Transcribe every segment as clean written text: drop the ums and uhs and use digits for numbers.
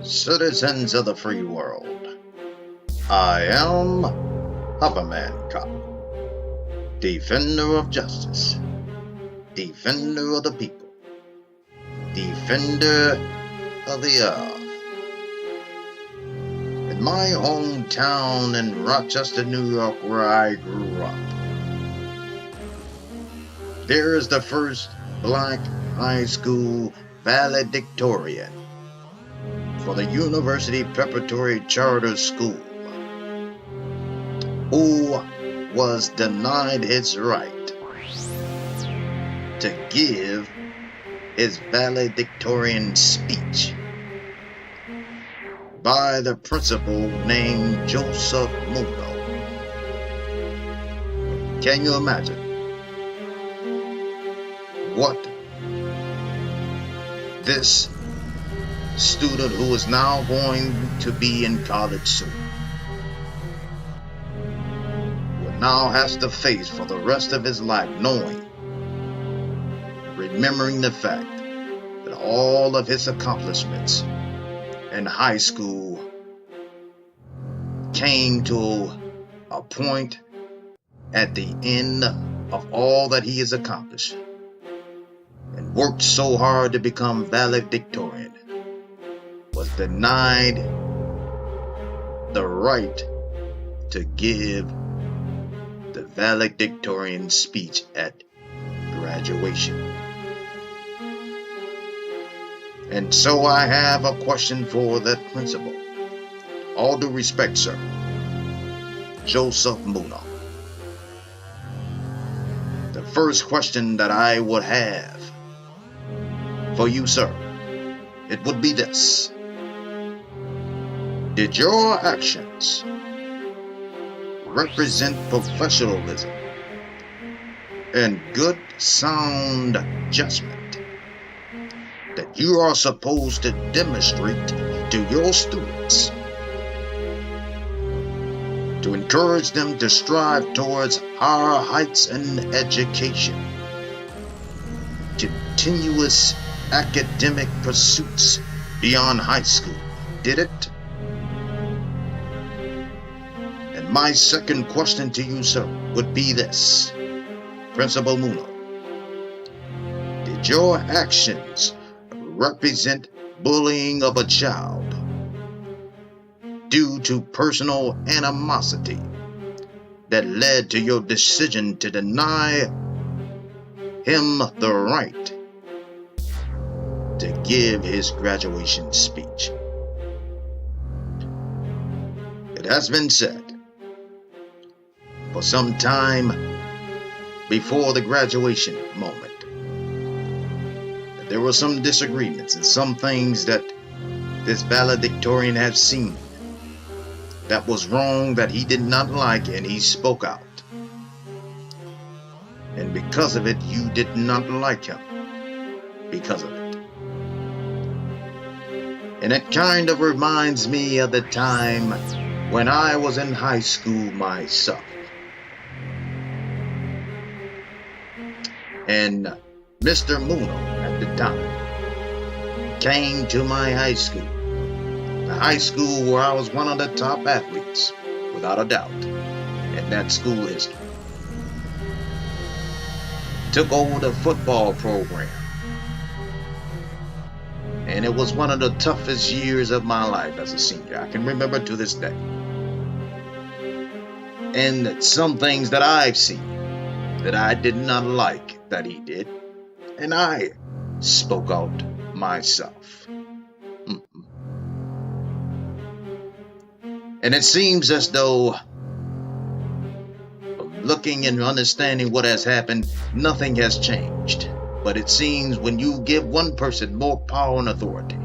Citizens of the free world, I am Hoverman Cop, defender of justice, defender of the people, defender of the earth. In my hometown in Rochester, New York, where I grew up, there is the first black high school valedictorian for the University Preparatory Charter School, who was denied his right to give his valedictorian speech by the principal named Joseph Muno. Can you imagine what this student, who is now going to be in college soon, will now has to face for the rest of his life, knowing, remembering the fact that all of his accomplishments in high school came to a point at the end of all that he has accomplished and worked so hard to become valedictorian, was denied the right to give the valedictorian speech at graduation. And so I have a question for that principal. All due respect, sir, Joseph Muno. The first question that I would have for you, sir, it would be this: did your actions represent professionalism and good sound judgment that you are supposed to demonstrate to your students to encourage them to strive towards higher heights in education, continuous academic pursuits beyond high school? Did it? And my second question to you, sir, would be this: Principal Muno, did your actions represent bullying of a child due to personal animosity that led to your decision to deny him the right to give his graduation speech? It has been said for some time before the graduation moment that there were some disagreements and some things that this valedictorian had seen that was wrong, that he did not like, and he spoke out. And because of it, you did not like him because of it. And it kind of reminds me of the time when I was in high school myself. And Mr. Muno at the time came to my high school. The high school where I was one of the top athletes, without a doubt, in that school history. Took over the football program. And it was one of the toughest years of my life as a senior. I can remember to this day. And some things that I've seen that I did not like that he did, and I spoke out myself. And it seems as though, looking and understanding what has happened, nothing has changed. But it seems when you give one person more power and authority,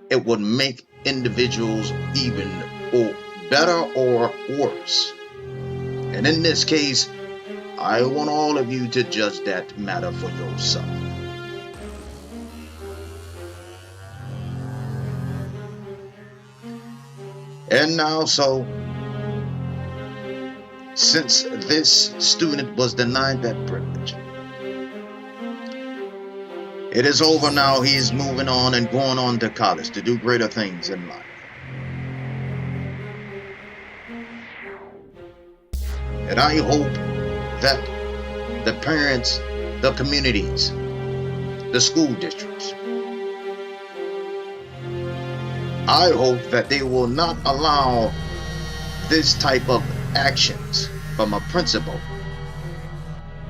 it would make individuals even better or worse. And in this case, I want all of you to judge that matter for yourself. And now, so, since this student was denied that privilege, It is over now. He is moving on and going on to college to do greater things in life. And I hope that the parents, the communities, the school districts, I hope that they will not allow this type of actions from a principal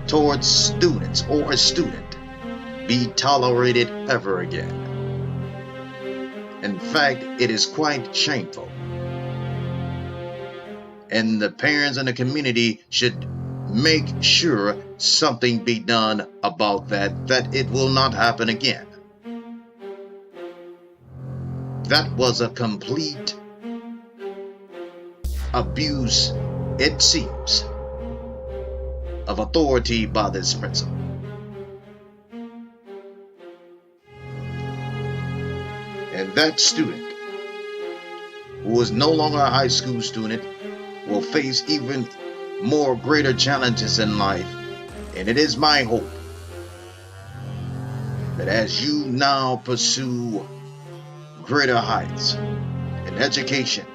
towards students or a student be tolerated ever again. In fact, it is quite shameful. And the parents and the community should make sure something be done about that it will not happen again. That was a complete abuse, it seems, of authority by this principal. And that student, who is no longer a high school student, will face even more greater challenges in life. And it is my hope that as you now pursue greater heights in education,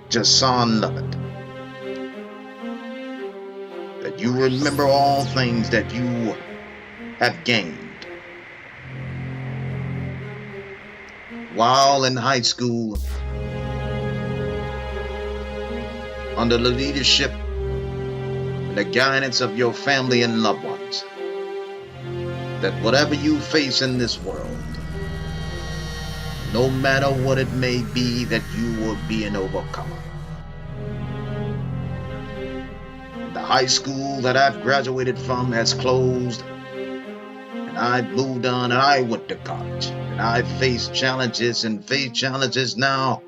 Jason Lovett, that you remember all things that you have gained while in high school under the leadership and the guidance of your family and loved ones, that whatever you face in this world, no matter what it may be, that you will be an overcomer. The high school that I've graduated from has closed, and I've moved on, and I went to college, and I've faced challenges and face challenges now,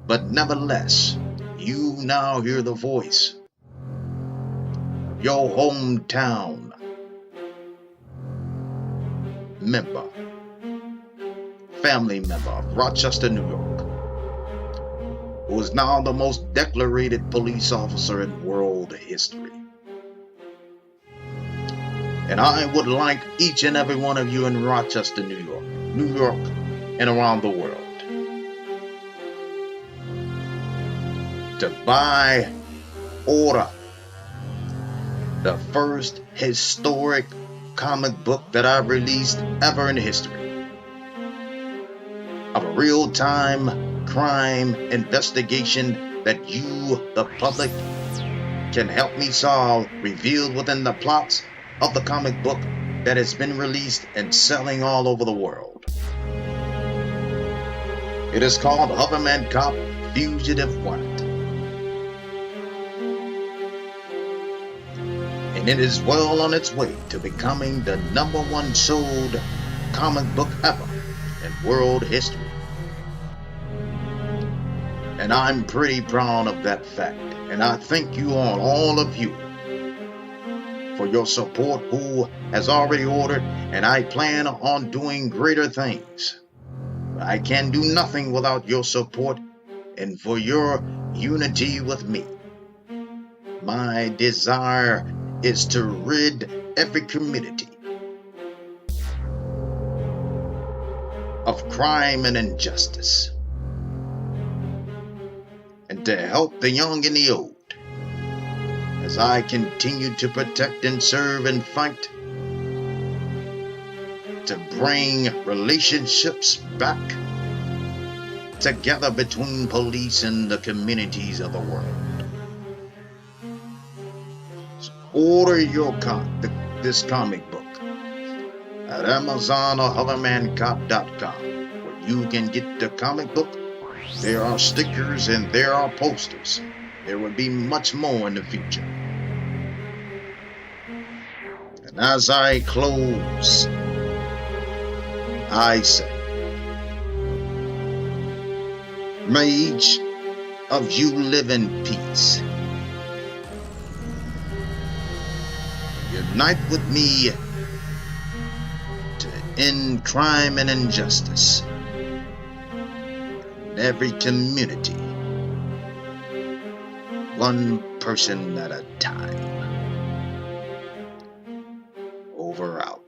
but nevertheless, you now hear the voice of your hometown member, family member of Rochester, New York, who is now the most decorated police officer in world history. And I would like each and every one of you in Rochester, New York, and around the world to buy, order the first historic comic book that I've released ever in history, of a real-time crime investigation that you, the public, can help me solve, revealed within the plots of the comic book that has been released and selling all over the world. It is called Hoverman Cop Fugitive Warrant. And it is well on its way to becoming the #1 sold comic book ever in world history. And I'm pretty proud of that fact. And I thank you all of you, for your support who has already ordered, and I plan on doing greater things. I can do nothing without your support and for your unity with me. My desire is to rid every community of crime and injustice, and to help the young and the old as I continue to protect and serve and fight to bring relationships back together between police and the communities of the world. So order your this comic book at Amazon or HovermanCop.com, where you can get the comic book. There are stickers and there are posters. There will be much more in the future. And as I close, I say, may each of you live in peace. Unite with me to end crime and injustice in every community, one person at a time. Over out.